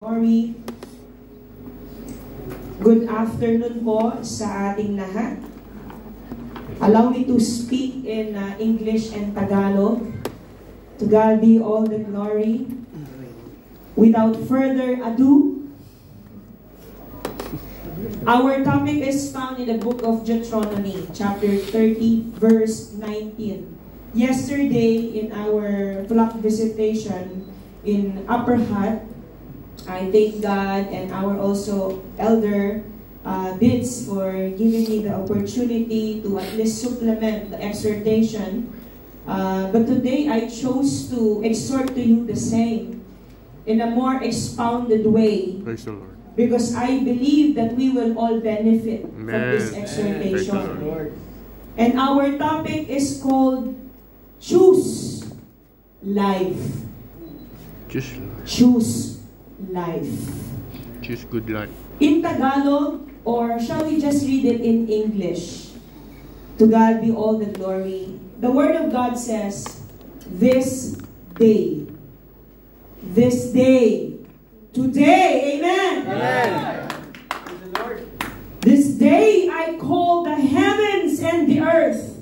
Glory. Good afternoon po sa ating lahat. Allow me to speak in English and Tagalog. To God be all the glory. Without further ado, our topic is found in the book of Deuteronomy, chapter 30, verse 19. Yesterday, in our flock visitation in Upper Hut, I thank God and our also elder Bids for giving me the opportunity to at least supplement the exhortation. But today I chose to exhort to you the same in a more expounded way. Praise the Lord. Because I believe that we will all benefit Amen. from this exhortation. Lord. And our topic is called Choose Life. Choose life. Choose life. Choose good life. In Tagalog, or shall we just read it in English? To God be all the glory. The Word of God says, this day, today, amen. Amen. This day I call the heavens and the earth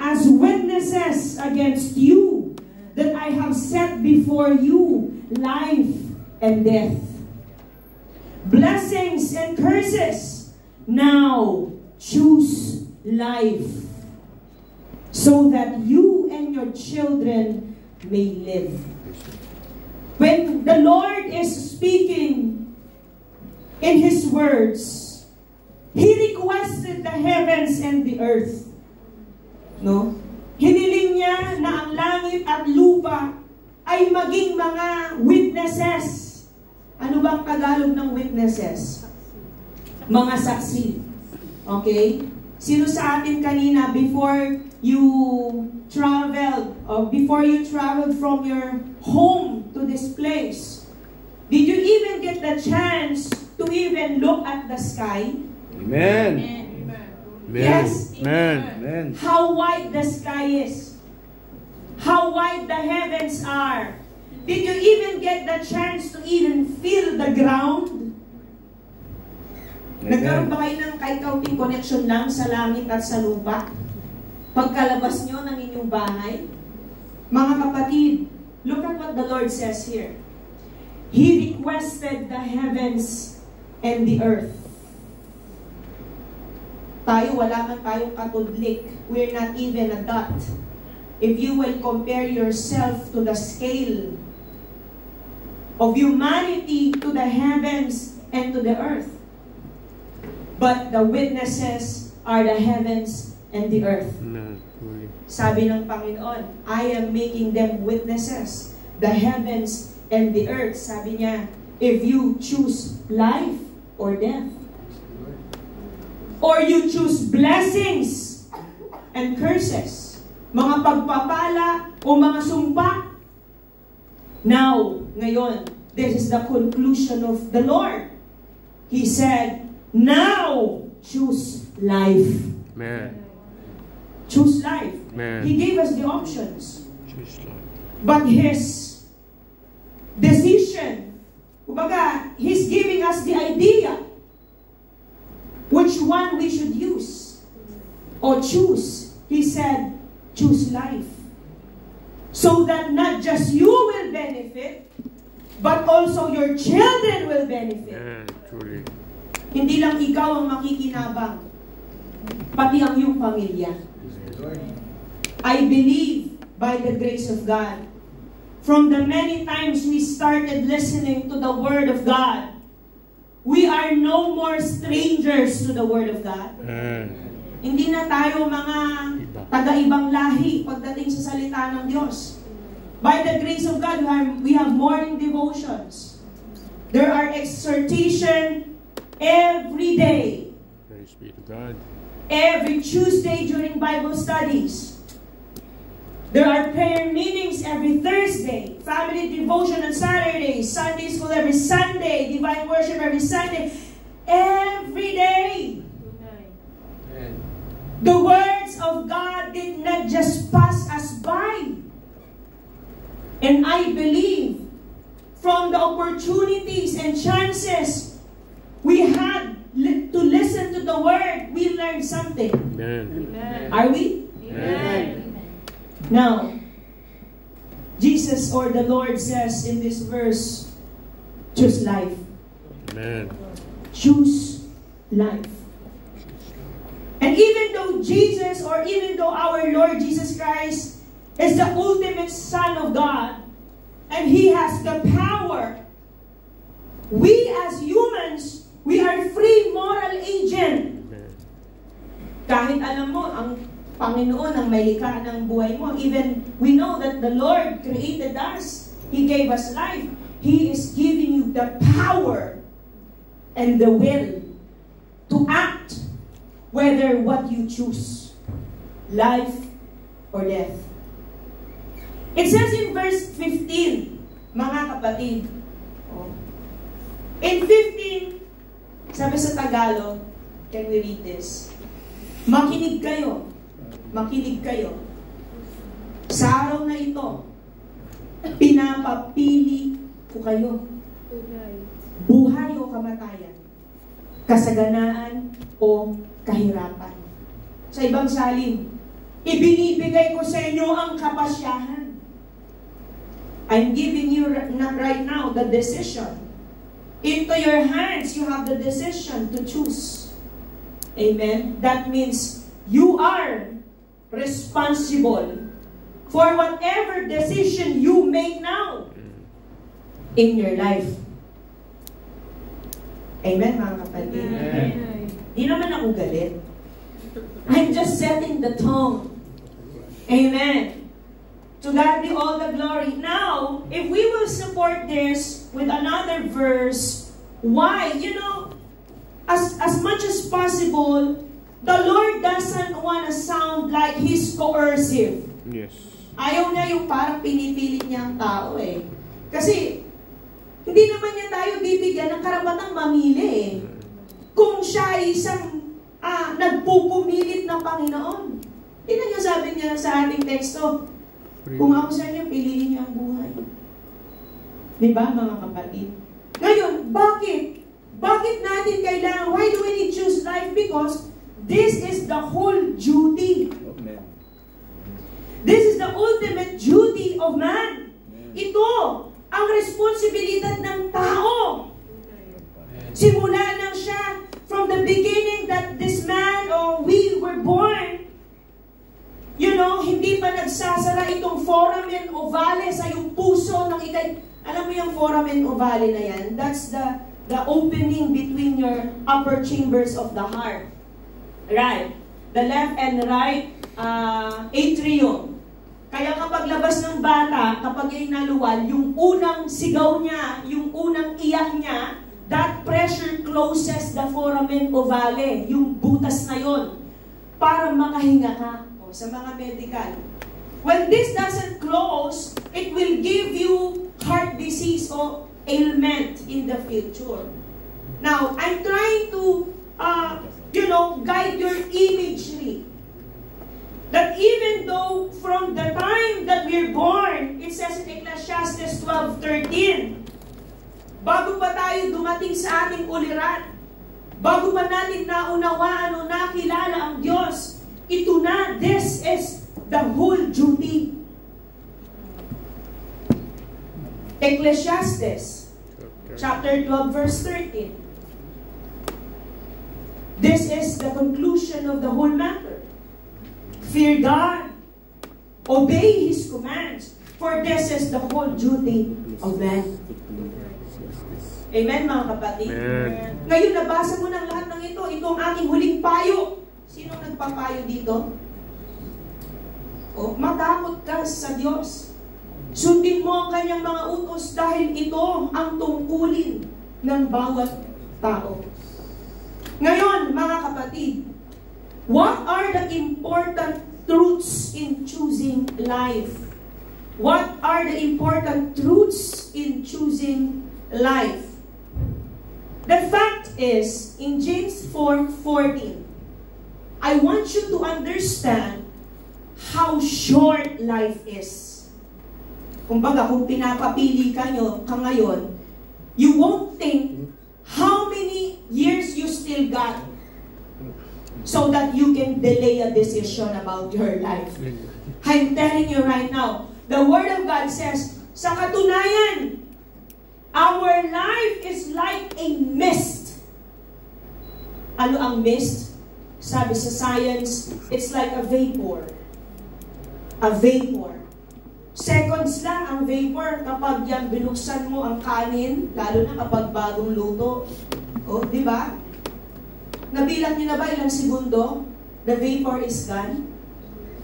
as witnesses against you, that I have set before you life and death, blessings and curses. Now choose life, so that you and your children may live. When the Lord is speaking in His words, He requested the heavens and the earth. No? Hiniling niya na ang langit at lupa ay maging mga witnesses. Ano bang Tagalog ng witnesses? Mga saksi. Okay? Sino sa atin kanina, before you traveled from your home to this place, did you even get the chance to even look at the sky? Amen. Amen. Yes. Amen. Amen. How wide the sky is. How wide the heavens are. Did you even get the chance to even feel the ground? Nagkaroon ba kayo ng kahit kaunting connection lang sa langit at sa lupa? Pagkalabas nyo ng inyong bahay? Mga kapatid, look at what the Lord says here. He requested the heavens and the earth. Tayo, wala man tayong katudlik. We're not even a dot. If you will compare yourself to the scale of humanity, to the heavens and to the earth. But the witnesses are the heavens and the earth. Amen. Sabi ng Panginoon, I am making them witnesses. The heavens and the earth. Sabi niya, if you choose life or death, or you choose blessings and curses, mga pagpapala o mga sumpa. Now, ngayon, this is the conclusion of the Lord. He said, now choose life. Amen. Choose life. Amen. He gave us the options. Choose life. But His decision, kumbaga, He's giving us the idea which one we should use or choose. He said, choose life. So that not just you will benefit, but also your children will benefit. Amen. Truly. Hindi lang ikaw ang makikinabang, pati ang iyong pamilya. I believe by the grace of God, from the many times we started listening to the Word of God, we are no more strangers to the Word of God. Amen. Hindi na tayo mga taga-ibang lahi pagdating sa salita ng Diyos. By the grace of God, we have morning devotions. There are exhortation every day. Praise be to God. Every Tuesday during Bible studies. There are prayer meetings every Thursday, family devotion on Saturday, Sunday school every Sunday, divine worship every Sunday. Every day. The words of God did not just pass us by. And I believe from the opportunities and chances we had to listen to the Word, we learned something. Amen. Are we? Amen. Now, Jesus or the Lord says in this verse, choose life. Amen. Choose life. And even though Jesus, or even though our Lord Jesus Christ is the ultimate Son of God, and He has the power, we as humans, we are free moral agent. Amen. Kahit alam mo, ang Panginoon ang may likha ng buhay mo, even we know that the Lord created us. He gave us life. He is giving you the power and the will to act whether what you choose, life or death. It says in verse 15, mga kapatid, in 15, sabi sa Tagalog, can we read this? Makinig kayo. Makinig kayo. Sa araw na ito, pinapapili ko kayo. Buhay o kamatayan. Kasaganaan o kahirapan. Sa ibang salin, ibinibigay ko sa inyo ang kapasyahan. I'm giving you right now the decision. Into your hands, you have the decision to choose. Amen? That means you are responsible for whatever decision you make now in your life. Amen, mga kapatid? Amen. Di naman ako galit. I'm just setting the tone. Amen. To God be all the glory. Now, if we will support this with another verse, why? You know, as much as possible, the Lord doesn't want to sound like He's coercive. Yes. Ayaw niya yung parang pinipilit niya ang tao eh. Kasi, hindi naman niya tayo bibigyan ng karapatang mamili eh. Kung siya ay isang nagpupumilit ng Panginoon. Tingnan niyo, sabi niya sa ating teksto, kung ako sa inyo, piliin niyo ang buhay. Diba, mga kapatid? Ngayon, bakit? Bakit natin kailangan? Why do we need to choose life? Because this is the whole duty. This is the ultimate duty of man. Ito ang responsibilidad ng tao. Simula lang siya from the beginning that this man or we were born. You know, hindi pa nagsasara itong foramen ovale sa iyong puso ng ikay. Alam mo yung foramen ovale na yan? That's the opening between your upper chambers of the heart. Right. The left and right atrium. Kaya kapag labas ng bata, kapag ay naluwal, yung unang sigaw niya, yung unang iyak niya, that pressure closes the foramen ovale, yung butas na yon, para makahinga ka. Sa mga medical. When this doesn't close, it will give you heart disease or ailment in the future. Now, I'm trying to, guide your imagery. That even though from the time that we're born, it says in Ecclesiastes 12:13, bago pa tayo dumating sa ating uliran, bago pa natin naunawaan o nakilala ang Diyos, ito na, this is the whole duty. Ecclesiastes, chapter 12, verse 13. This is the conclusion of the whole matter. Fear God, obey His commands, for this is the whole duty of man. Amen, mga kapatid? Amen. Ngayon, nabasa mo ng lahat ng ito. Ito ang aking huling payo. Sinong nagpapayo dito? Matakot ka sa Diyos. Sundin mo ang kanyang mga utos dahil ito ang tungkulin ng bawat tao. Ngayon, mga kapatid, what are the important truths in choosing life? What are the important truths in choosing life? The fact is, in James 4:14, I want you to understand how short life is. Kumbaga, kung pinapapili ka ngayon, you won't think how many years you still got so that you can delay a decision about your life. I'm telling you right now, the Word of God says, sa katunayan, our life is like a mist. Ano ang mist? Sabi sa science, it's like a vapor. A vapor. Seconds lang ang vapor kapag yan binuksan mo ang kanin, lalo na kapag bagong luto. O, di ba? Nabilang niyo na ba ilang segundo? The vapor is gone.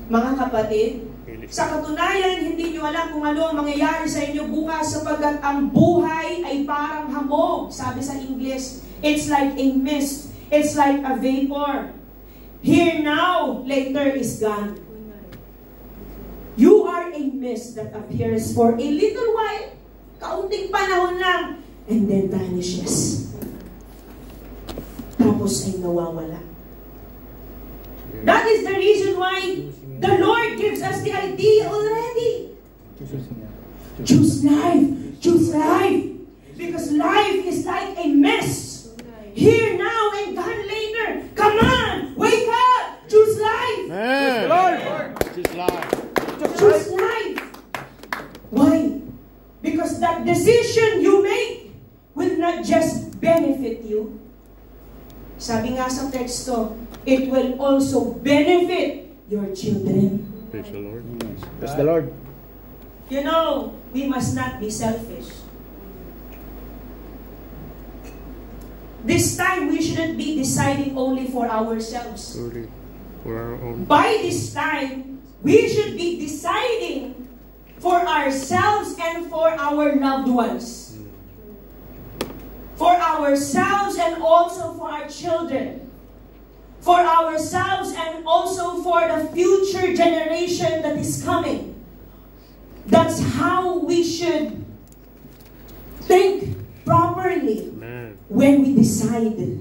Mga kapatid, sa katunayan, hindi niyo alam kung ano ang mangyayari sa inyo bukas sapagkat ang buhay ay parang hamog. Sabi sa English, it's like a mist. It's like a vapor. Here now, later is gone. You are a mist that appears for a little while, kaunting panahon lang, and then vanishes. Tapos ay nawawala. That is the reason why the Lord gives us the idea already. Choose life. Choose life. Because life is like a mist. Here now and gone later. Come on, wake up. Choose life. Amen. Choose life. Choose life. Why? Because that decision you make will not just benefit you. Sabi nga sa teksto, it will also benefit your children. Praise the Lord. Praise the Lord. You know, we must not be selfish. This time, we shouldn't be deciding only for ourselves. Sorry. For our own. By this time, we should be deciding for ourselves and for our loved ones. For ourselves and also for our children. For ourselves and also for the future generation that is coming. That's how we should think properly. Amen. When we decide.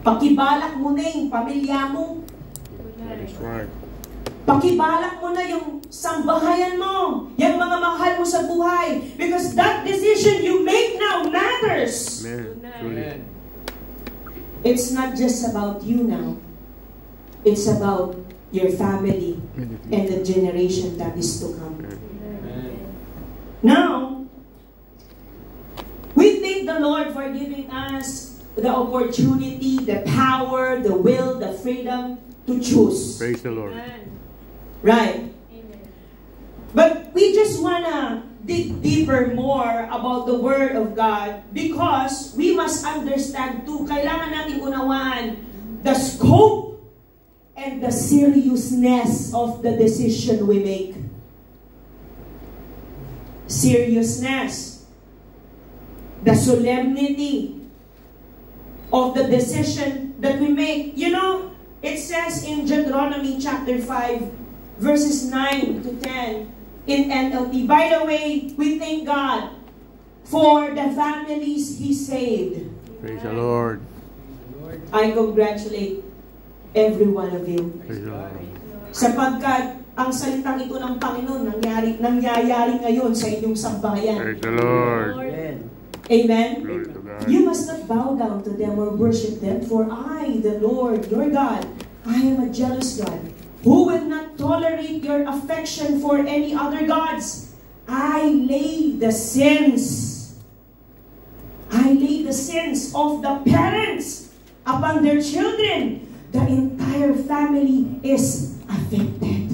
Pakibalak mo na yung pamilya mo. That is right. Pakibalak mo na yung sambahayan mo, yung mga mahal mo sa buhay. Because that decision you make now matters. Amen. Truly. It's not just about you now. It's about your family and the generation that is to come. Now, we thank the Lord for giving us the opportunity, the power, the will, the freedom to choose. Praise the Lord. Right. But we just want to dig deeper more about the Word of God because we must understand too, kailangan natin unawaan the scope and the seriousness of the decision we make. Seriousness. The solemnity of the decision that we make. You know, it says in Deuteronomy chapter 5, verses 9 to 10 in NLT. By the way, we thank God for the families He saved. Praise the Lord. I congratulate every one of you. Praise the Lord. Sapagkat ang salitang ito ng Panginoon nangyayari ngayon sa inyong sambahayan. Praise the Lord. Amen? Glory to God. You must not bow down to them or worship them, for I, the Lord, your God, I am a jealous God, who will not tolerate your affection for any other gods. I lay the sins of the parents upon their children. The entire family is affected.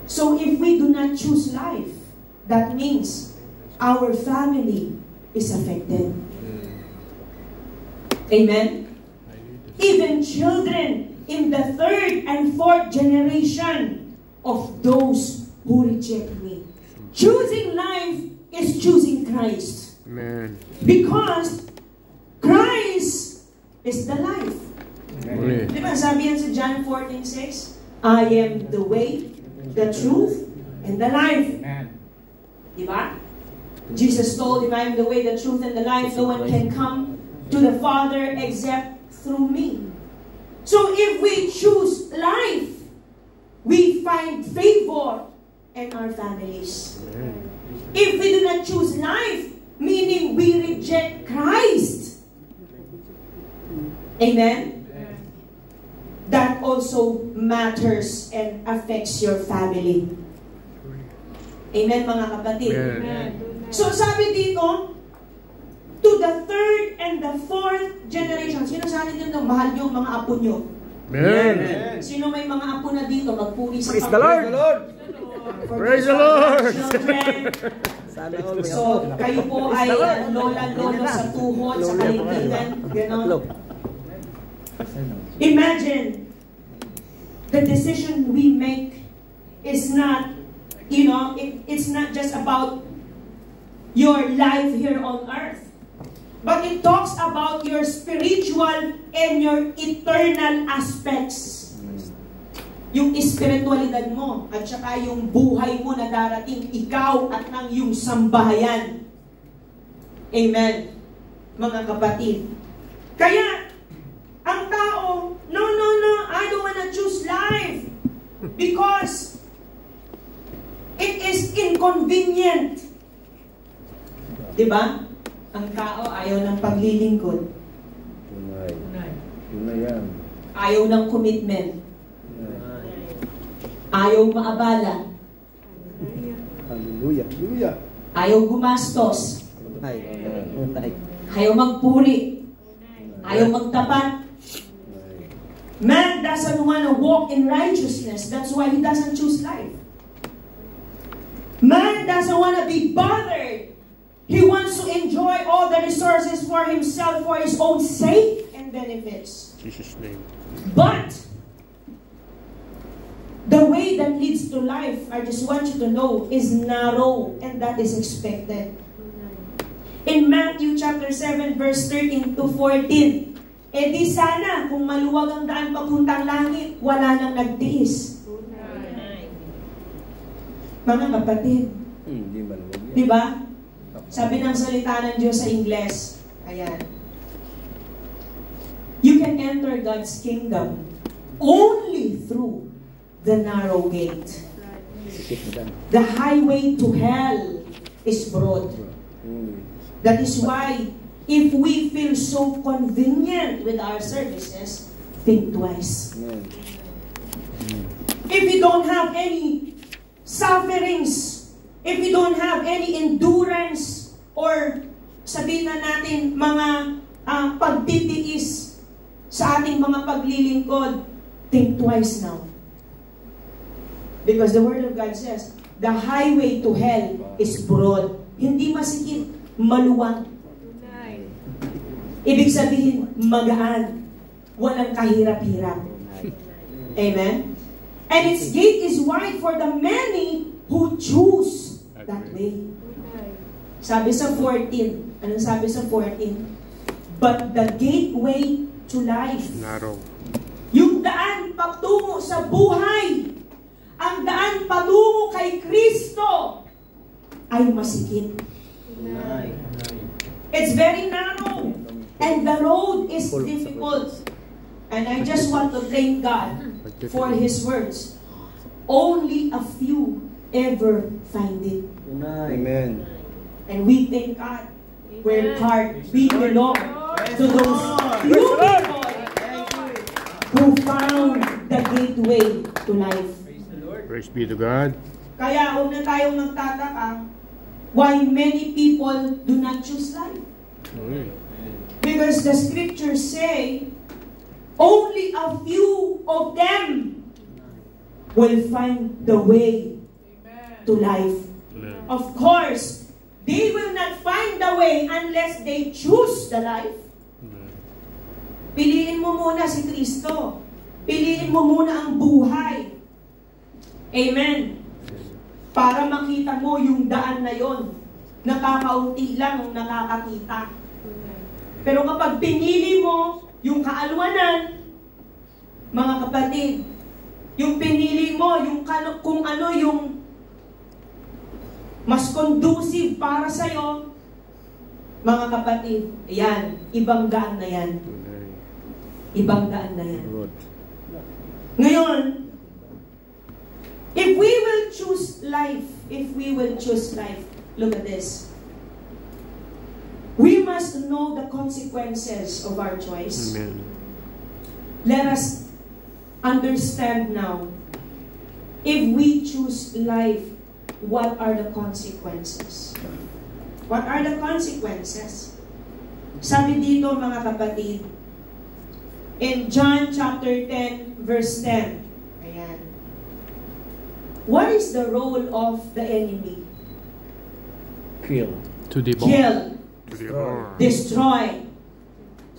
So if we do not choose life, that means our family is affected. Amen? Even children in the third and fourth generation of those who reject me. Choosing life is choosing Christ. Amen. Because Christ is the life. Amen. Di ba sabi yan sa John 14:6? I am the way, the truth, and the life. Di ba? Jesus told him, I am the way, the truth, and the life. No one can come to the Father except through me. So if we choose life, we find favor in our families. If we do not choose life, meaning we reject Christ. Amen? That also matters and affects your family. Amen, mga kapatid? Amen. So sabi dito, to the third and the fourth generation. Sino sa atin dito, mahal niyo ang mga apo niyo? Amen. Sino may mga apo na dito, magpuri sa Praise the Lord! Praise the Lord! Sana all may So, kayo po ay lola-lolo sa tuhod, sa kaligtigan, gano'n. Imagine, the decision we make is not, it's not just about your life here on earth, but it talks about your spiritual and your eternal aspects. Yung espiritualidad mo at saka yung buhay mo na darating, ikaw at ng yung sambahayan. Amen. Mga kapatid. Kaya, ang tao, no, I don't wanna choose life because it is inconvenient. Diba? Ang tao ayaw ng paglilingkod. Tunay yan. Ayaw ng commitment. Ayaw maabala. Hallelujah. Hallelujah. Ayaw gumastos. Tunay. Ayaw magpuri. Ayaw magtapat. Man doesn't want to walk in righteousness. That's why he doesn't choose life. Man doesn't want to be bothered. He wants to enjoy all the resources for himself, for his own sake and benefits. In Jesus' name. But the way that leads to life, I just want you to know, is narrow, and that is expected. In Matthew chapter 7, verse 13 to 14, di sana, kung maluwag ang daan papuntang langit, wala nang nagtiis. Mga kapatid, Hindi maluwag yan. di ba? Sabi ng salita ng Diyos sa Ingles, ayan, you can enter God's kingdom only through the narrow gate. The highway to hell is broad. That is why, if we feel so convenient with our services, think twice. If we don't have any sufferings, if we don't have any endurance, or sabihin na natin mga pagtitiis sa ating mga paglilingkod, think twice now. Because the Word of God says, the highway to hell is broad. Hindi masikip, maluwang. Ibig sabihin, magaan. Walang kahirap-hirap. Amen? And its gate is wide for the many who choose that way. Sabi sa 14, anong sabi sa 14? But the gateway to life. Narrow. Yung daan patungo sa buhay, ang daan patungo kay Kristo, ay masikip. It's very narrow. And the road is difficult. And I just want to thank God for His words. Only a few ever find it. Amen. And we thank God. We're part, we belong to those few people who found the gateway to life. Praise be to God. Kaya huwag na tayong magtataka why many people do not choose life. Because the scriptures say, only a few of them will find the way to life. Amen. Of course, they will not find the way unless they choose the life. Piliin mo muna si Kristo. Piliin mo muna ang buhay. Amen. Para makita mo yung daan na yon. Nakakaunti lang ang nakakakita. Pero kapag pinili mo yung kaalwanan, mga kapatid, yung pinili mo, yung kung ano yung mas conducive para sa'yo, mga kapatid, yan, ibang daan na yan. Ibang daan na yan. Ngayon, If we will choose life, look at this. We must know the consequences of our choice. Amen. Let us understand now. If we choose life, what are the consequences? What are the consequences? Sabi dito mga kapatid, in John chapter 10, verse 10. Ayan. What is the role of the enemy? Kill. To devour. Kill, To devour. destroy.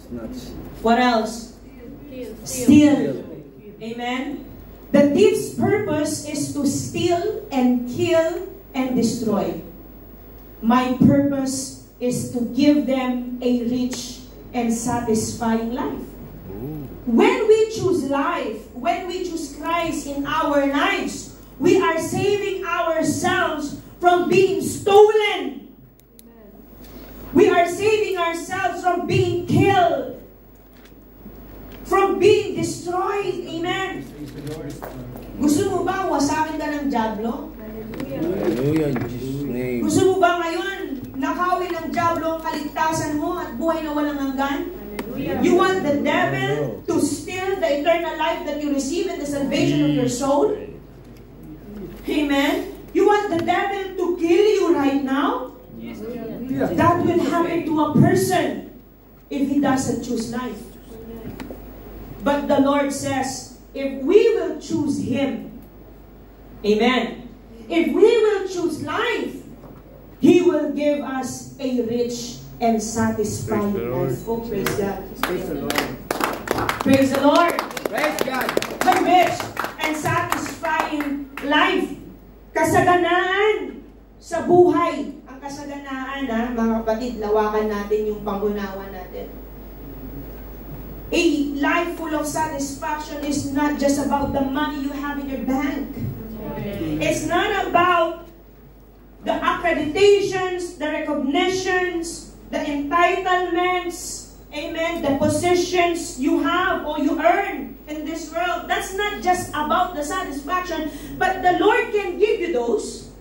Snatch. What else? Steal. Amen. The thief's purpose is to steal and kill and destroy. My purpose is to give them a rich and satisfying life. When we choose life, when we choose Christ in our lives, we are saving ourselves from being stolen. We are saving ourselves from being killed, from being destroyed. Amen. Gusto mo ba wasakin ka ng dyablo? Hallelujah in Jesus' name. Gusto mo ba ngayon nakawin ng dyablo ang kaligtasan mo at buhay na walang hanggan? You want the devil to steal the eternal life that you receive and the salvation of your soul? Amen. You want the devil to kill you right now? That will happen to a person if he doesn't choose life. But the Lord says, if we will choose Him, amen, if we will choose life, He will give us a rich and satisfying life. Oh, praise God. Praise the Lord. Praise the Lord. Praise God. A rich and satisfying life. Kasaganaan sa buhay. Ang kasaganaan, mga kapatid, lawakan natin yung pangunawa natin. A life full of satisfaction is not just about the money you have in your bank. It's not about the accreditations, the recognitions, the entitlements, amen, the positions you have or you earn in this world. That's not just about the satisfaction, but the Lord can give you those.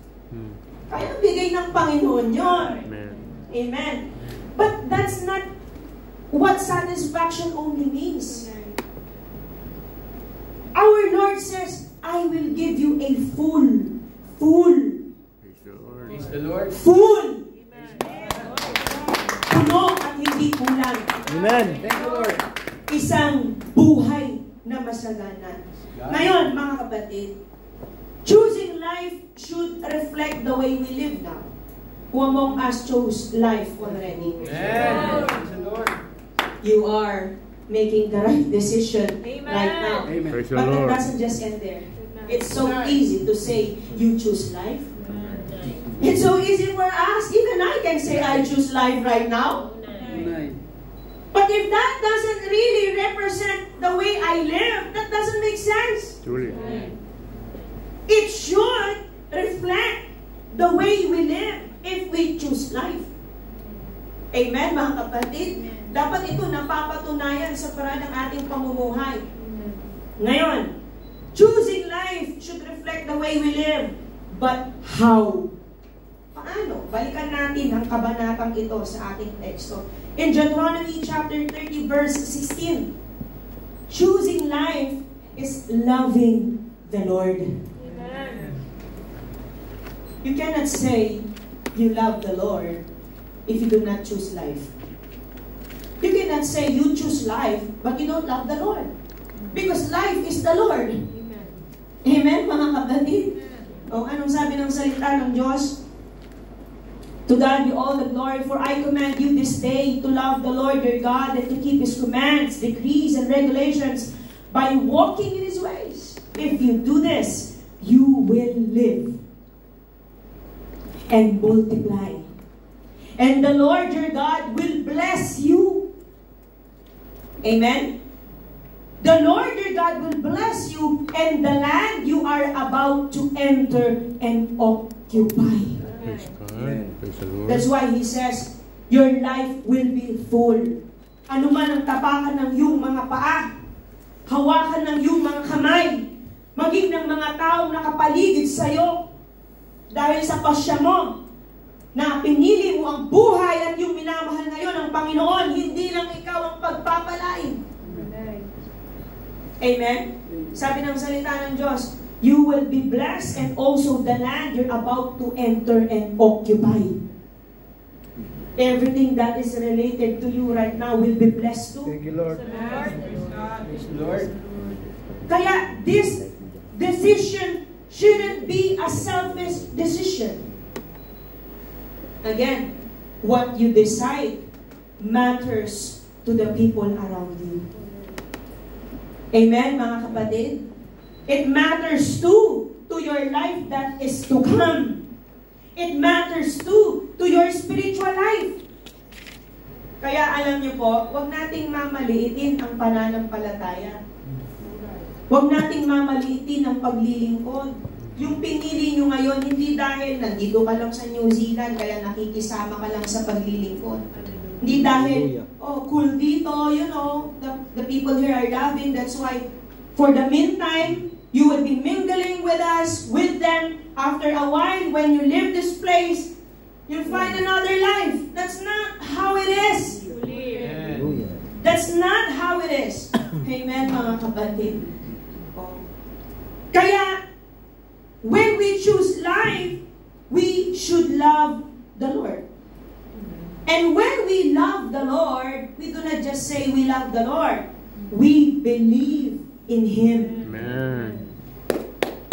Kaya bigay ng Panginoon yun. Amen. Amen. But that's not what satisfaction only means. Our Lord says, I will give you a full, Praise the Lord. Praise the Lord. full, puno at hindi kulang. Amen. Thank you, Lord. Isang buhay na masagana. Ngayon, mga kapatid, choosing life should reflect the way we live now. Who among us chose life already? Amen. Praise the Lord. You are making the right decision right now. Amen. Praise the But it Lord. doesn't just end there. It's so easy to say, you choose life. It's so easy for us. Even I can say, I choose life right now. Amen. But if that doesn't really represent the way I live, that doesn't make sense. Truly. It should reflect the way we live if we choose life. Amen, mga kapatid? Dapat ito napapatunayan sa paraan ng ating pamumuhay. Ngayon, choosing life should reflect the way we live. But how? Paano? Balikan natin ang kabanatang ito sa ating teksto. In Deuteronomy chapter 30, verse 16, choosing life is loving the Lord. You cannot say you love the Lord if you do not choose life. You cannot say you choose life but you don't love the Lord. Because life is the Lord. Amen, mga kapatid? O anong sabi ng salita ng Diyos? To God be all the glory, for I command you this day to love the Lord your God and to keep His commands, decrees, and regulations by walking in His ways. If you do this, you will live and multiply. And the Lord your God will bless you. Amen? The Lord your God will bless you and the land you are about to enter and occupy. Praise God. Praise the Lord. That's why He says, your life will be full. Ano man ang tapakan ng iyong mga paa, hawakan ng iyong mga kamay, maging ng mga taong nakapaligid sa iyo dahil sa pasya mo na pinili mo ang buhay at yung minamahal ngayon ng Panginoon, hindi lang ikaw ang pagpapalain. Amen? Sabi ng salita ng Diyos, you will be blessed and also the land you're about to enter and occupy. Everything that is related to you right now will be blessed too. Thank you, Lord. Lord. Kaya this decision shouldn't be a selfish decision. Again, what you decide matters to the people around you. Amen, mga kapatid? It matters too to your life that is to come. It matters too to your spiritual life. Kaya alam niyo po, huwag nating mamaliitin ang pananampalataya. Huwag nating mamaliitin ang paglilingkod. Yung pinili nyo ngayon, hindi dahil nandito ka lang sa New Zealand, kaya nakikisama ka lang sa paglilingkod. Hindi dahil, oh, cool dito, you know, the people here are loving, that's why, for the meantime, you will be mingling with us, with them. After a while, when you leave this place, you'll find another life. That's not how it is. That's not how it is. Amen, mga kapatid. Oh. Kaya, when we choose life, we should love the Lord. And when we love the Lord, we do not just say we love the Lord. We believe in Him. Amen.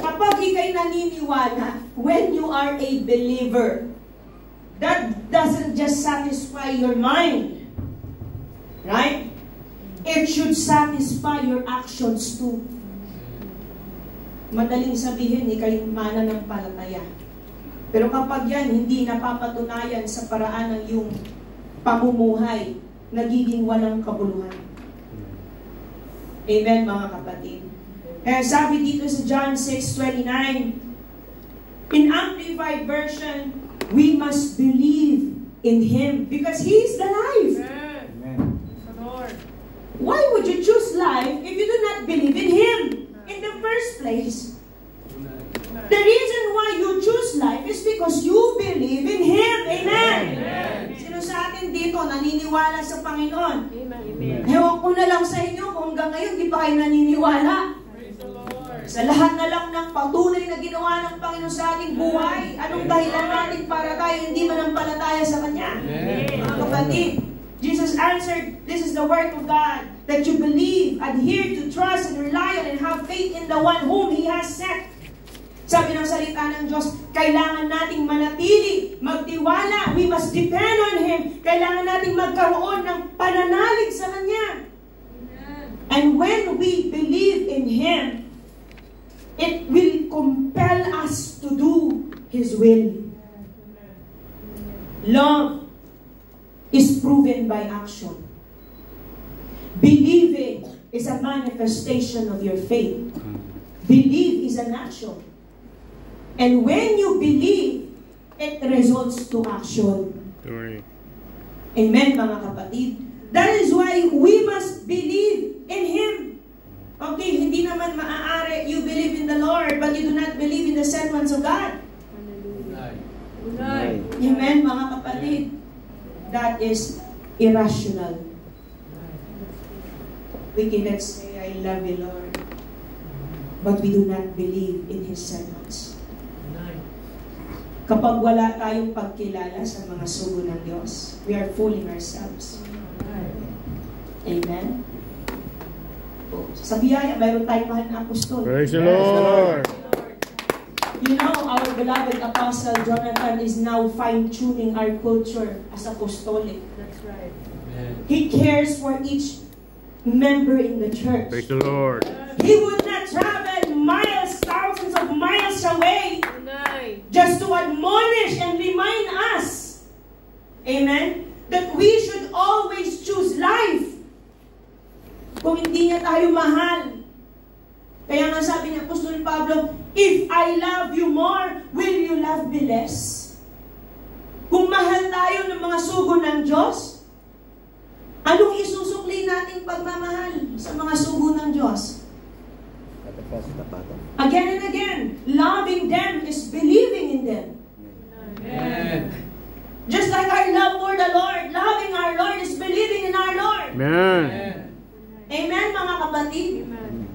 Kapag ikay naniniwala, when you are a believer, that doesn't just satisfy your mind. Right? It should satisfy your actions too. Madaling sabihin, ikay mananampalataya. Pero kapag yan, hindi napapatunayan sa paraan ng iyong pamumuhay, nagiging walang kabuluhan. Amen, mga kapatid. Kaya sabi dito sa John 6:29, in Amplified Version, we must believe in Him because He is the life. Amen. Why would you choose life if you do not believe in Him in the first place? The reason why you choose life is because you believe in Him. Amen. Sino sa atin dito naniniwala sa Panginoon? Amen. Ewan ko na lang sa inyo kung hanggang ngayon di pa kayo naniniwala. Sa lahat na lang ng patunay na ginawa ng Panginoon sa ating buhay, anong dahilan natin para tayo hindi manampalataya sa Kanya? Mga kapatid, Jesus answered, this is the work of God, that you believe, adhere to trust, and rely on, and have faith in the one whom He has sent. Sabi ng salita ng Diyos, kailangan nating manatili, magtiwala, we must depend on Him. Kailangan nating magkaroon ng pananalig sa Kanya. And when we believe in Him, it will compel us to do His will. Love is proven by action. Believing is a manifestation of your faith. Believe is an action. And when you believe, it results to action. Glory. Amen, mga kapatid. That is why we must believe in Him. Okay, hindi naman maaari you believe in the Lord, but you do not believe in the sent ones of God. Amen, mga kapatid. That is irrational. We cannot say, I love you, Lord, but we do not believe in His sermons. Kapag wala tayong pagkilala sa mga sugo ng Diyos, we are fooling ourselves. Amen? Sa biyaya, mayroon tayong mahal na apostol. Praise the Lord. You know, our beloved Apostle Jonathan is now fine-tuning our culture as apostolic. That's right. He cares for each member in the church. Praise the Lord. He would not travel miles, thousands of miles away just to admonish and remind us, amen, that we should always choose life. Kung hindi niya tayo mahal. Kaya nga sabi ni Apostol Pablo, if I love you more, will you love me less? Kung mahal tayo ng mga sugo ng Diyos, anong isusukli nating pagmamahal sa mga sugo ng Diyos?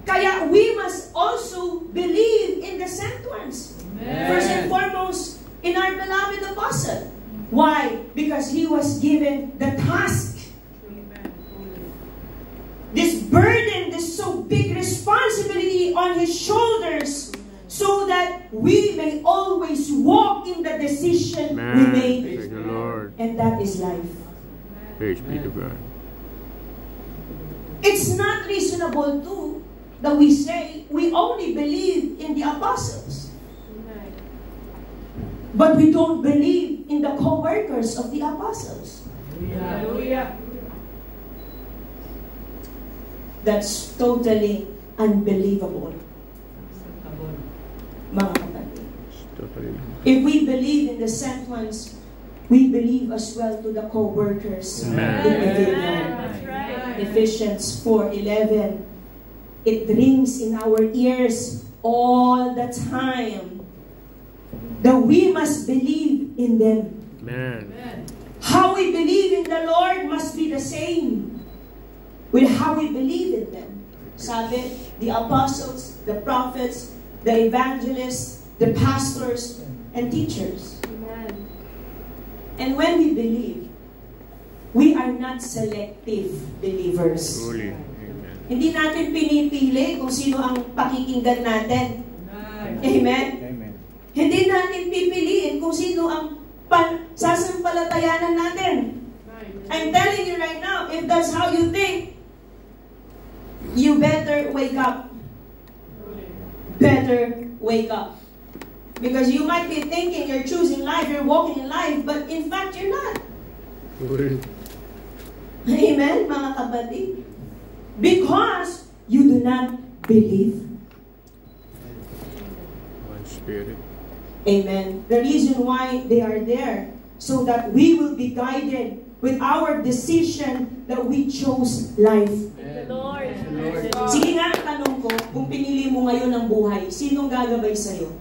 Kaya we must also believe in the sent ones. First and foremost, in our beloved apostle. Why? Because he was given the task. This burden, this so big responsibility on his shoulders, so that we may always walk in the decision we made. Thank you, Lord. And that is life. Praise be to God. It's not reasonable too that we say we only believe in the apostles, but we don't believe in the co-workers of the apostles. Hallelujah. That's totally unbelievable, mga kapatid. Totally. If we believe in the sent ones, we believe as well to the co-workers in the vineyard. That's right. Ephesians 4:11. It rings in our ears all the time that we must believe in them. Amen. How we believe in the Lord must be the same with how we believe in them. Sabi, the apostles, the prophets, the evangelists, the pastors, and teachers. And when we believe, we are not selective believers. Truly. Amen. Hindi natin pinipili kung sino ang pakikinggan natin. Amen? Amen. Hindi natin pipiliin kung sino ang sasampalatayanan natin. I'm telling you right now, if that's how you think, you better wake up. Better wake up. Because you might be thinking you're choosing life, you're walking in life, but in fact, you're not. Truly. Amen, mga kapatid? Because you do not believe. One Spirit. Amen. The reason why they are there, so that we will be guided with our decision that we chose life. Lord. Sige nga, tanong ko, kung pinili mo ngayon ang buhay, sinong gagabay sa'yo?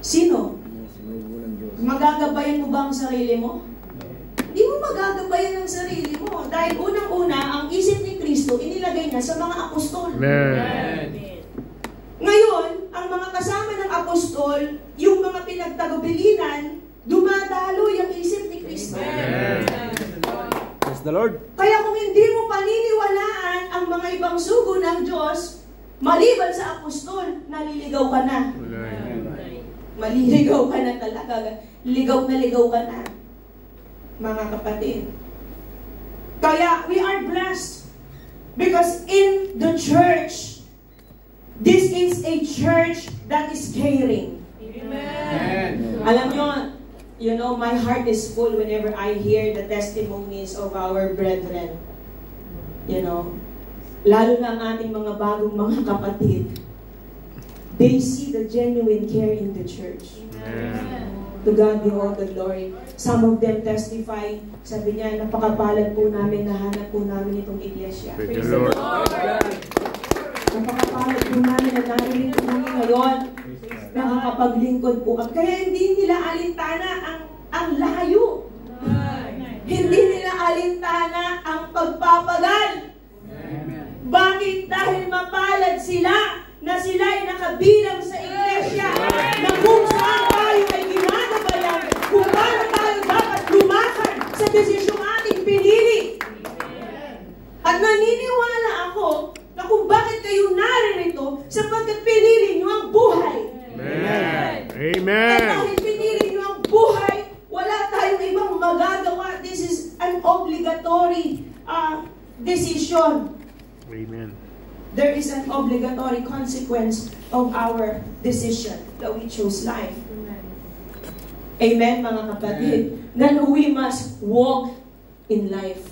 Sino? Magagabayan mo ba ang sarili mo? Hindi mo magagabayan ang sarili mo. Dahil unang-una, ang isip ni Kristo, inilagay niya sa mga apostol. Amen. Ngayon, ang mga kasama ng apostol, yung mga pinagtagubilinan, dumadalo yung isip ni Kristo. Praise the Lord. Kaya kung hindi mo paniniwalaan ang mga ibang sugo ng Diyos, maliban sa apostol, naliligaw ka na. Maliligaw ka na talaga. Ligaw ka na. Mga kapatid. Kaya we are blessed because in the church, this is a church that is caring. Amen. Alam nyo, you know, my heart is full whenever I hear the testimonies of our brethren. You know, lalo na ang ating mga bagong mga kapatid. They see the genuine care in the church. Amen. To God be all the glory. Some of them testify, sabi niya, napakapalad po namin, nahanap po namin itong iglesia. Praise the Lord. Napakapalad po namin na narinig po namin ngayon. Nakakapaglingkod po. Kaya hindi nila alintana ang layo. Hindi nila alintana ang pagpapagal. Bakit? Dahil mapalad sila na sila ay nakabilang sa iglesia na kung saan tayo ay ginagabayan, kung paano tayo dapat lumakad sa desisyong ating pinili. At naniniwala ako na kung bakit kayo naririto sapagkat pinili nyo ang buhay. Amen. At Amen. dahil pinili nyo ang buhay, wala tayong ibang magagawa. This is an obligatory decision. Amen. There is an obligatory consequence of our decision that we choose life. Amen, mga kapatid. Then we must walk in life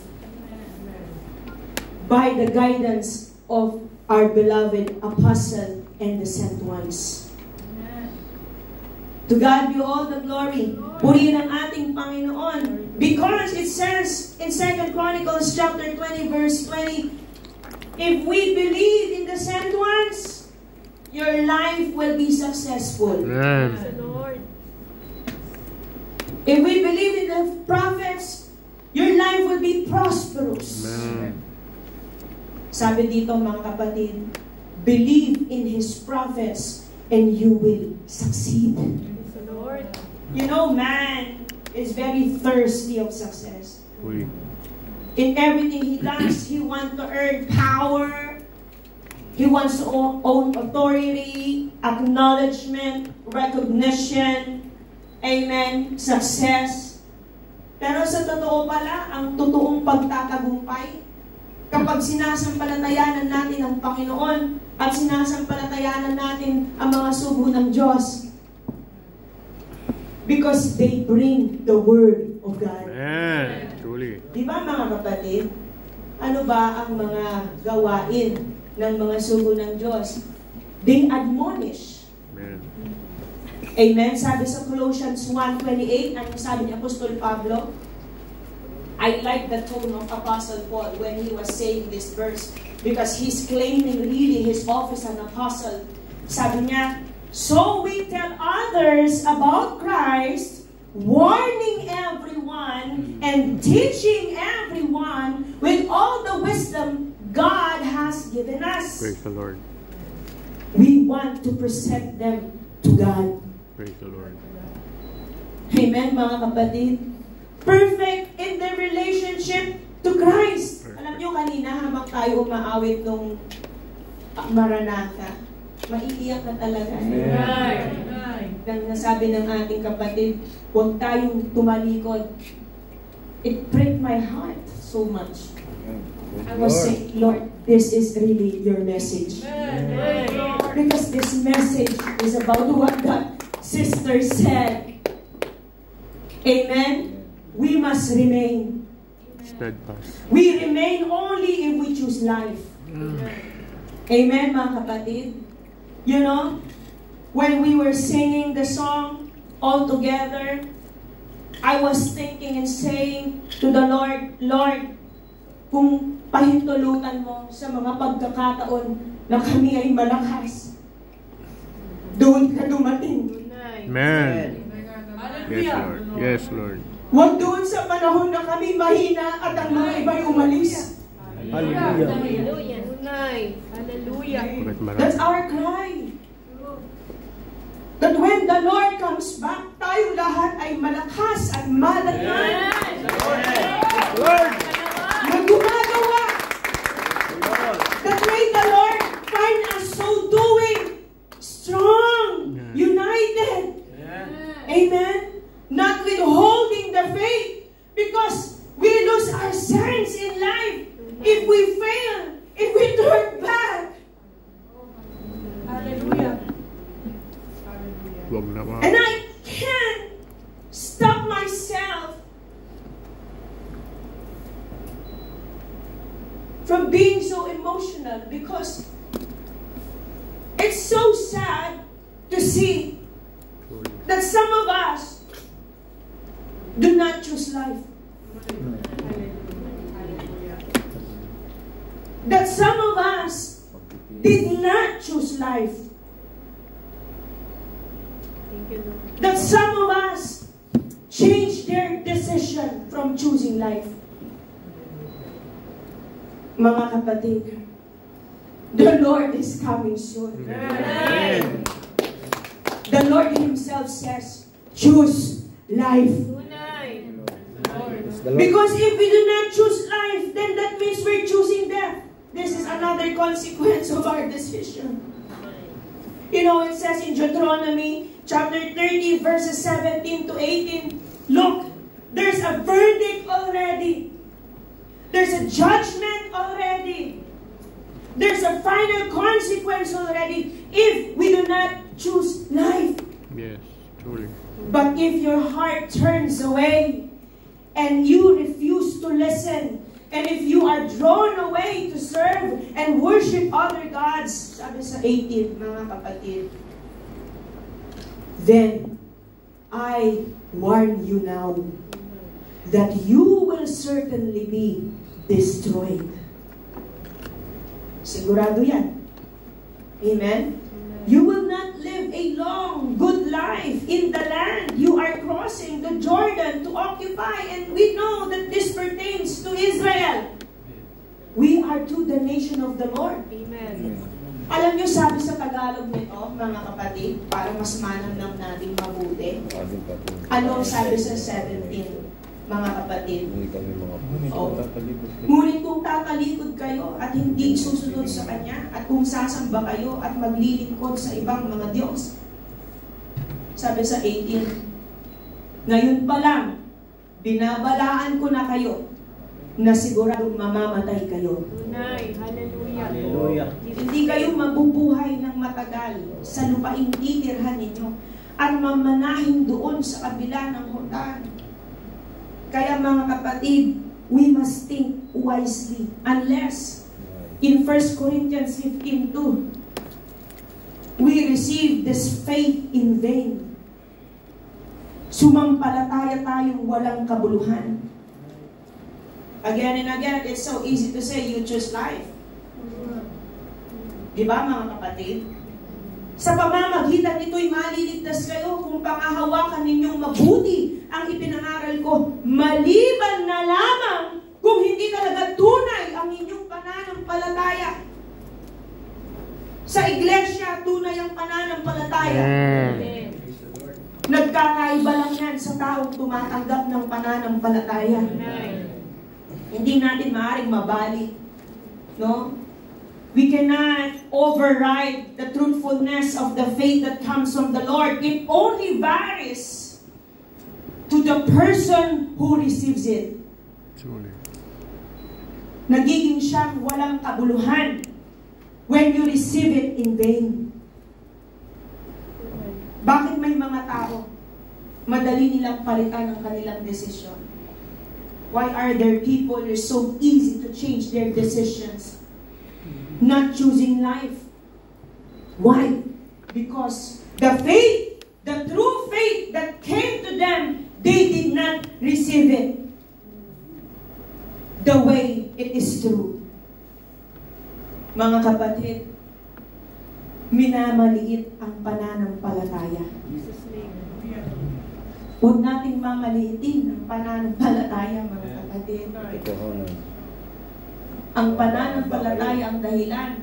by the guidance of our beloved apostle and the sent ones. To God be all the glory. Purihin ang ating Panginoon. Because it says in 2 Chronicles chapter 20 verse 20, if we believe in the sent ones, your life will be successful. Amen. If we believe in the prophets, your life will be prosperous. Amen. Sabi dito mga kapatid, believe in His prophets and you will succeed. Lord. You know, man is very thirsty of success. Oui. In everything he does, he wants to earn power. He wants to own authority, acknowledgement, recognition, amen, success. Pero sa totoo pala, ang totoong pagtatagumpay, kapag sinasampalatayanan natin ang Panginoon at sinasampalatayanan natin ang mga sugo ng Diyos, because they bring the Word of God. Amen. Truly. Di ba mga kapatid? Ano ba ang mga gawain ng mga sugo ng Diyos? They admonish. Amen. Amen? Sabi sa Colossians 1:28, ano sabi ni Apostol Pablo? I like the tone of Apostle Paul when he was saying this verse because he's claiming really his office as an apostle. Sabi niya, so we tell others about Christ, warning everyone and teaching everyone with all the wisdom God has given us. Praise the Lord. We want to present them to God. Praise the Lord. Amen, mga kapatid. Perfect in their relationship to Christ. Alam nyo, kanina habang tayo umaawit nung Maranatha, maiiyak na talaga. Nang nasabi ng ating kapatid, huwag tayong tumalikod. It pricked my heart so much. I was saying, Lord, this is really your message. Because this message is about what that sister said. Amen? We must remain. Steadfast. We remain only if we choose life. Amen, mga kapatid? You know, when we were singing the song all together, I was thinking and saying to the Lord, Lord, kung pahintulutan mo sa mga pagkakataon na kami ay malakas, doon ka dumating. Amen. Yes, Lord. Yes, Lord. Huwag doon sa panahon na kami mahina at ang mga iba'y umalis. Hallelujah. Hallelujah. That's our cry. That when the Lord comes back, tayo lahat ay malakas at malatag. Lord. Na gumagawa. That may the Lord find us so doing, strong, united. Amen? Not withholding the faith because we lose our sense in life if we fail, if we turn back. Hallelujah. Huwag na ba? And I can't stop myself from being so emotional because it's so sad to see that some of us do not choose life. That some of us did not choose life. That some of us changed their decision from choosing life. Mga kapatid, the Lord is coming soon. Amen. The Lord Himself says, choose life. Because if we do not choose life, then that means we're choosing death. This is another consequence of our decision. You know, it says in Deuteronomy chapter 30, verses 17 to 18, look, there's a verdict already. There's a judgment already. There's a final consequence already if we do not choose life. Yes, truly. But if your heart turns away and you refuse to listen, and if you are drawn away to serve and worship other gods, sabi sa 18, mga kapatid, then I warn you now that you will certainly be destroyed. Sigurado yan. Amen? You will not live a long, good life in the land you are crossing the Jordan to occupy. And we know that this pertains to Israel. We are to the nation of the Lord. Amen. Alam niyo, sabi sa Tagalog nito, mga kapatid, para mas manamnam natin mabuti. Ano sabi sa 17, mga kapatid? Ngunit kung tatalikod kayo at hindi susunod sa Kanya, at kung sasamba kayo at maglilingkod sa ibang mga Diyos. Sabi sa 18, ngayon pa lang, binabalaan ko na kayo na siguradong mamamatay kayo. Tunay. Hallelujah. Hallelujah. Hindi kayo mabubuhay ng matagal sa lupaing titirhan ninyo at mamanahin doon sa kabila ng Jordan. Kaya mga kapatid, we must think wisely unless in 1 Corinthians 15:2 we receive this faith in vain. Sumampalataya tayong walang kabuluhan. Again and again, it's so easy to say, you choose life. Diba mga kapatid? Sa pamamagitan nito'y maliligtas kayo kung pangahawakan ninyong mabuti ang ipinangaral ko, maliban na lamang kung hindi talaga tunay ang inyong pananampalataya. Sa iglesia, tunay ang pananampalataya. Nagkakaiba lang yan sa taong tumatanggap ng pananampalataya. Hindi natin maaaring mabalik. No? We cannot override the truthfulness of the faith that comes from the Lord. It only varies to the person who receives it. Nagiging siyang walang kabuluhan when you receive it in vain. Bakit may mga tao madali nilang palitan ang kanilang desisyon? Why are there people who are so easy to change their decisions? Not choosing life. Why? Because the faith, the true faith that came to them, they did not receive it the way it is true. Mga kapatid, minamaliit ang pananampalataya. Huwag nating mamaliitin ang pananampalataya, mga kapatid. Ang pananampalataya ang dahilan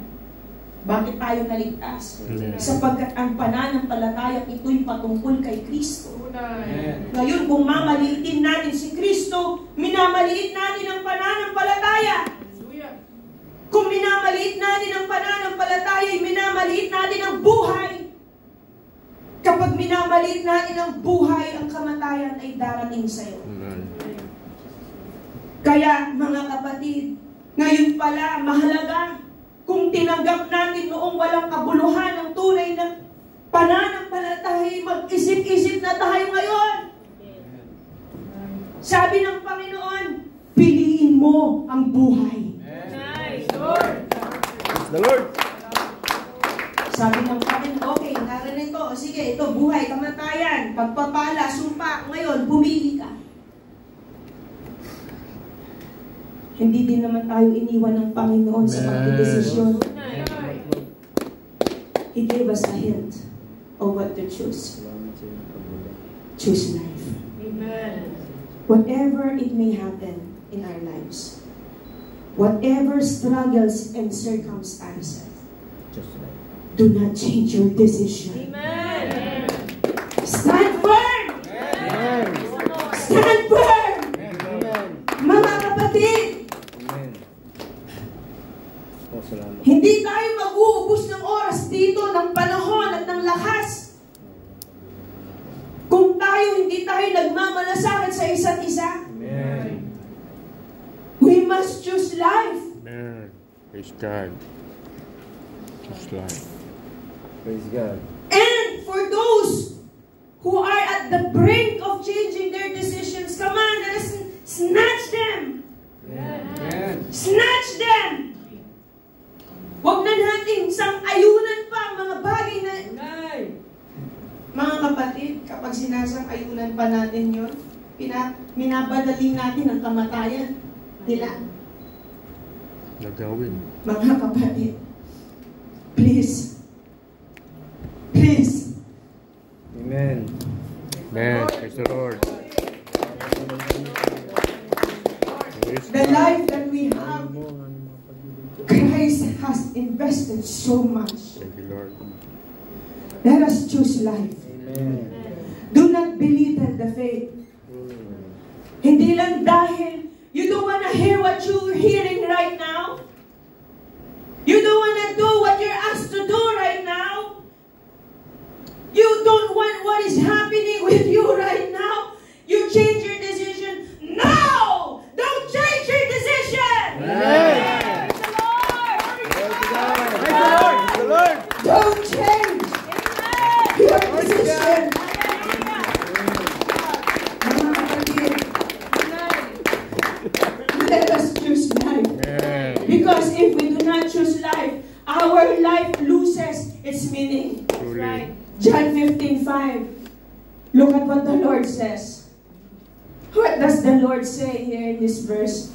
bakit tayo naligtas. Sapagkat ang pananampalataya ito'y patungkol kay Kristo. Ngayon, kung mamaliitin natin si Kristo, minamaliit natin ang pananampalataya. Kung minamaliit natin ang pananampalataya, minamaliit natin ang buhay. Kapag minamaliit natin ang buhay, ang kamatayan ay darating sa iyo. Kaya, mga kapatid, ngayon pala, mahalaga kung tinanggap natin noong walang kabuluhan ang tunay na pananampalataya, mag-isip-isip na tayo ngayon. Sabi ng Panginoon, piliin mo ang buhay. The Lord. Sabi ng Panginoon, okay, narinig ko, sige, ito, buhay, kamatayan, pagpapala, sumpa, ngayon, pumili ka. Hindi din naman tayo iniwan ng Panginoon sa pagdedesisyon. He gave us a hint of what to choose. Choose life. Amen. Whatever it may happen in our lives, whatever struggles and circumstances, do not change your decision. Amen. Stand firm! Stand firm! Mga kapatid, hindi tayo mag-uubos ng oras dito, ng panahon at ng lakas. Kung hindi tayo nagmamalasakit sa isa't isa. Amen. We must choose life. Amen. Praise God. Choose life. Praise God. And for those who are at the brink of changing their decisions, come on, let's snatch them. Amen. Snatch them. Huwag na natin sang-ayunan pa ang mga bagay na... Mga kapatid, kapag sinasang-ayunan pa natin yun, minabadali natin ang kamatayan nila. Nagawin. Mga kapatid, please. Please. Amen. Amen. Praise the Lord. Praise The God. life that we have invested so much. Thank you, Lord. Let us choose life. Amen. Do not belittle the faith. Hindi lang dahil you don't want to hear what you're hearing right now. You don't want to do what you're asked to do right now. You don't want what is happening with you right now. You change your decision. No! Don't change your decision! Amen. Praise the Lord. Don't change your decision. Mga kapatid, let us choose life. Amen. Because if we do not choose life, our life loses its meaning. Truly. John 15:5. Look at what the Lord says. What does the Lord say here in this verse?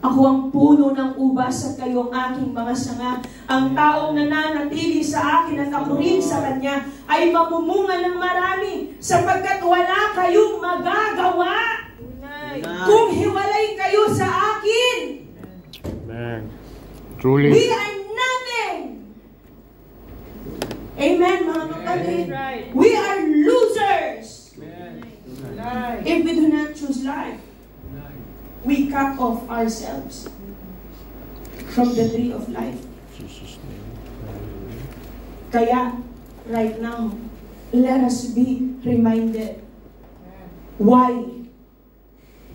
Ako ang puno ng ubas at kayo ang aking mga sanga. Ang taong nananatili sa akin at ako rin sa kanya ay mamumunga ng marami sapagkat wala kayong magagawa kung hiwalay kayo sa akin. Amen. Truly. We are nothing. Amen, mga kapatid. We are losers. If we do not choose life, we cut off ourselves from the tree of life. Jesus' name. Kaya, right now, let us be reminded. Why?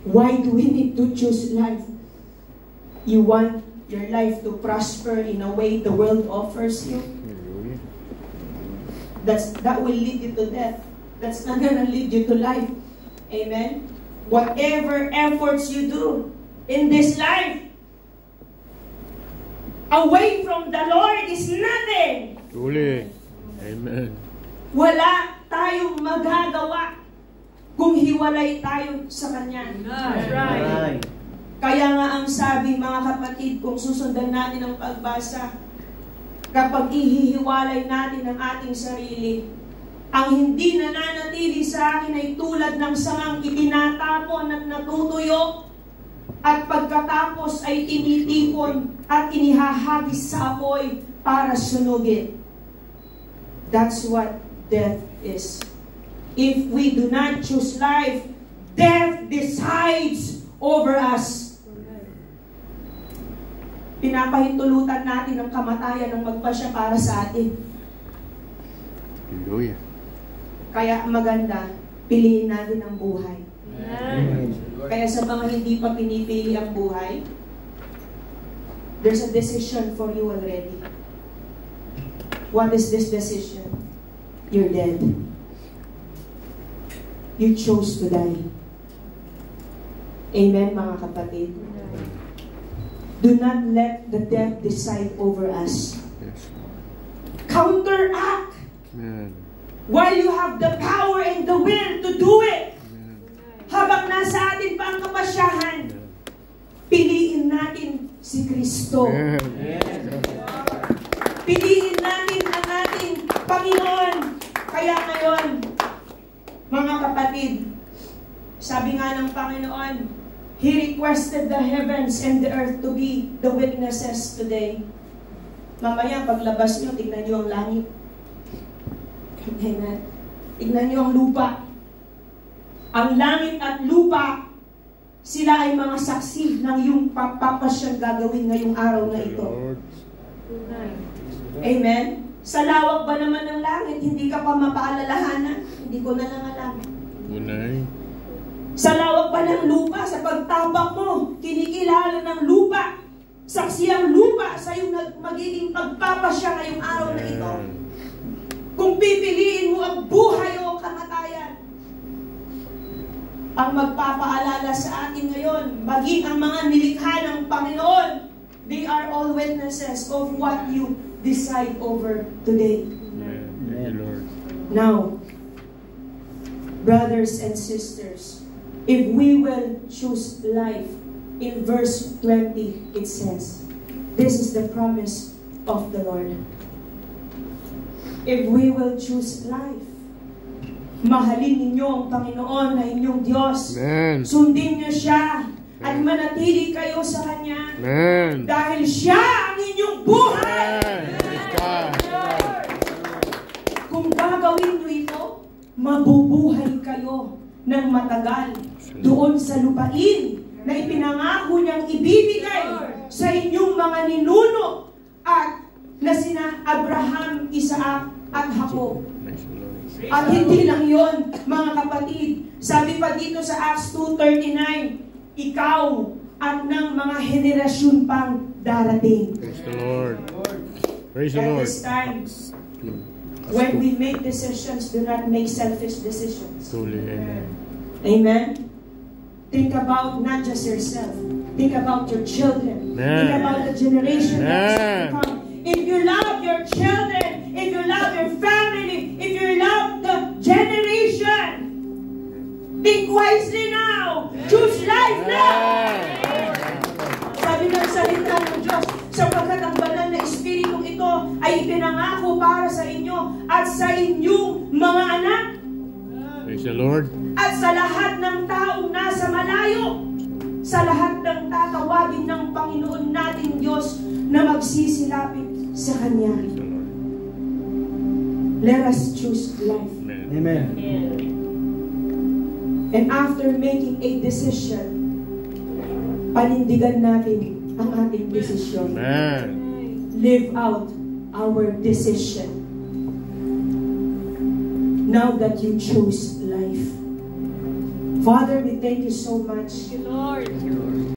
Why do we need to choose life? You want your life to prosper in a way the world offers you? Hallelujah. That will lead you to death. That's not gonna lead you to life. Amen? Whatever efforts you do in this life, away from the Lord is nothing. Truly. Amen. Wala tayong magagawa kung hiwalay tayo sa Kanya. Right. Kaya nga ang sabi, mga kapatid, kung susundan natin ang pagbasa, kapag ihihiwalay natin ang ating sarili, ang hindi nananatili sa akin ay tulad ng sangang itinatapon at natutuyo, at pagkatapos ay tinitipon at inihahagis sa apoy para sunugin. That's what death is. If we do not choose life, death decides over us. Pinapahintulutan natin ang kamatayan ng magpasya para sa atin. Hallelujah. Kaya maganda, piliin natin ang buhay. Amen. Kaya sa mga hindi pa pinipili ang buhay, there's a decision for you already. What is this decision? You're dead. You chose to die. Amen, mga kapatid. Do not let the death decide over us. Yes. Counteract Amen. while you have the power and the will to do it. Amen. Habang nasa atin pa ang kapasyahan, piliin natin si Kristo. Amen. Piliin natin ang ating Panginoon. Kaya ngayon, mga kapatid, sabi nga ng Panginoon, He requested the heavens and the earth to be the witnesses today. Mamaya, paglabas nyo, tignan nyo ang langit. Amen. Tignan nyo ang lupa. Ang langit at lupa, sila ay mga saksi ng iyong papapasyang gagawin ngayong araw na ito. Lord. Amen? Sa lawak ba naman ng langit, hindi ka pa mapaalalahanan? Hindi ko na lang alam. Unay. Sa lawak ba ng lupa, sa pagtabak mo, kinikilala ng lupa, saksi ang lupa sa iyong magiging pagpapasya ngayong araw na ito. Kung pipiliin mo ang buhay o kamatayan, ang magpapaalala sa atin ngayon, maging ang mga nilikha ng Panginoon, they are all witnesses of what you decide over today. Amen. Thank you, Lord. Now, brothers and sisters, if we will choose life, in verse 20 it says, this is the promise of the Lord. If we will choose life, mahalin ninyo ang Panginoon na inyong Diyos. Amen. Sundin niyo siya at manatili kayo sa Kanya. Amen. Dahil siya ang inyong inyong buhay. Praise God. Kung gagawin nyo ito, mabubuhay kayo ng matagal doon sa lupain na ipinangako niyang ibibigay sa inyong mga ninuno at na sina Abraham, Isaac at Jacob. Praise the Lord. At hindi lang yon, mga kapatid. Sabi pa dito sa Acts 2:39, ikaw at ng mga henerasyon pang darating. Praise the Lord. Praise the At Lord. this time, when we make decisions, do not make selfish decisions. Truly, amen. Amen? Think about not just yourself. Think about your children. Amen. Think about the generation that's Amen. to come. If you love your children, if you love your family, if you love the generation, think wisely now. Choose life now. Sabi ng salita ng Diyos, sapagkat ang banal na Espiritong ito ay ipinangako para sa inyo at sa inyong mga anak Praise the Lord. at sa lahat ng taong nasa malayo, sa lahat ng tatawagin ng Panginoon nating Diyos na magsisilapit sa Kanya. Praise the Lord. Let us choose life. Amen. Amen. And after making a decision, panindigan natin ang ating desisyon. Amen. Live out our decision. Now that you chose life. Father, we thank you so much. Lord.